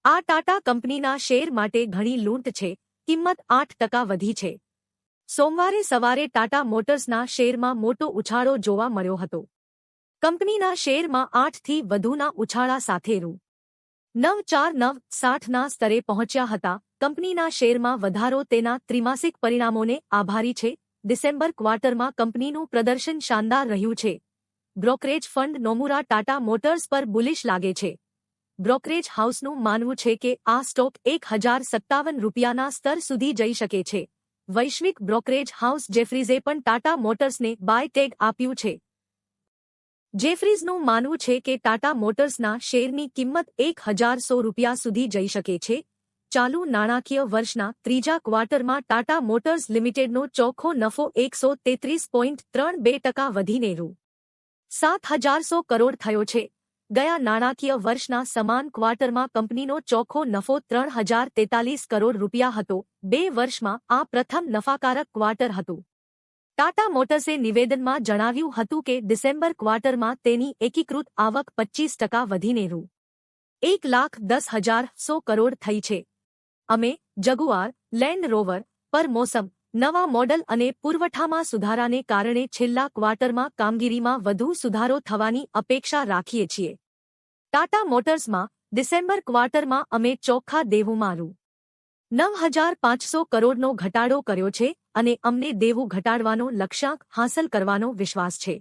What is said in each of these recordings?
આ ટાટા કંપનીના શેર માટે ઘણી લૂંટ છે. કિંમત 8% વધી છે. સોમવારે સવારે ટાટા મોટર્સના શેરમાં મોટો ઉછાળો જોવા મળ્યો હતો. કંપનીના શેરમાં 8થી વધુના ઉછાળા સાથે રૂ. 9,490ના સ્તરે પહોંચ્યા હતા. કંપનીના શેરમાં વધારો તેના ત્રિમાસિક પરિણામોને આભારી છે. ડિસેમ્બર ક્વાર્ટરમાં કંપનીનું પ્રદર્શન શાનદાર રહ્યું છે. Brokerage fund Nomura Tata motors પર બુલિશ લાગે છે. બ્રોકરેજ હાઉસનું માનવું છે કે આ સ્ટોક ₹1,057ના સ્તર સુધી જઈ શકે છે. વૈશ્વિક બ્રોકરેજ હાઉસ જેફરીઝે પણ ટાટા મોટર્સને બાય ટેગ આપ્યું છે. જેફરીઝનું માનવું છે કે ટાટા મોટર્સના શેરની કિંમત ₹1,100 સુધી જઈ શકે છે. ચાલુ નાણાકીય વર્ષના ત્રીજા ક્વાર્ટરમાં ટાટા મોટર્સ લિમિટેડનો ચોખ્ખો નફો 133.32% વધીને ₹7,100 કરોડ થયો છે. ગયા નાણાકીય વર્ષના સમાન ક્વાર્ટરમાં કંપનીનો ચોખ્ખો નફો ₹3,043 કરોડ હતો. 2 વર્ષમાં આ પ્રથમ નફાકારક ક્વાર્ટર હતું. ટાટા મોટર્સે નિવેદનમાં જણાવ્યું હતું કે ડિસેમ્બર ક્વાર્ટરમાં તેની એકીકૃત આવક 25% વધીને ₹1,10,100 કરોડ થઈ છે. અમે જગુઆર લેન્ડ રોવર પર મોસમ, નવા મોડલ અને પુરવઠામાં સુધારાને કારણે છેલ્લા ક્વાર્ટરમાં કામગીરીમાં વધુ સુધારો થવાની અપેક્ષા રાખીએ છીએ. ટાટા મોટર્સમાં ડિસેમ્બર ક્વાર્ટરમાં અમે ચોખ્ખા દેવુંમાં ₹9,500 કરોડનો ઘટાડો કર્યો છે અને અમને દેવું ઘટાડવાનો લક્ષ્યાંક હાંસલ કરવાનો વિશ્વાસ છે.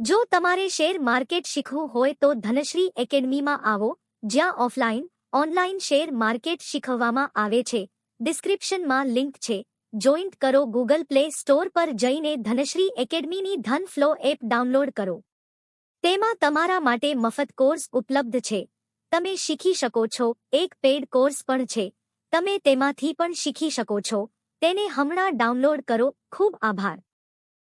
જો તમારે શેર માર્કેટ શીખવું હોય તો ધનશ્રી એકેડમીમાં આવો, જ્યાં ઓફલાઈન, ઓનલાઈન શેર માર્કેટ શીખવવામાં આવે છે. ડિસ્ક્રિપ્શનમાં લિંક છે. જોઈન્ટ કરો. ગૂગલ પ્લે સ્ટોર પર જઈને ધનશ્રી એકેડમીની ધન ફ્લો એપ ડાઉનલોડ કરો. તેમાં તમારા માટે મફત કોર્સ ઉપલબ્ધ છે. તમે શીખી શકો છો. એક પેડ કોર્સ પણ છે. તમે તેમાંથી પણ શીખી શકો છો. તેને હમણાં ડાઉનલોડ કરો. ખૂબ આભાર.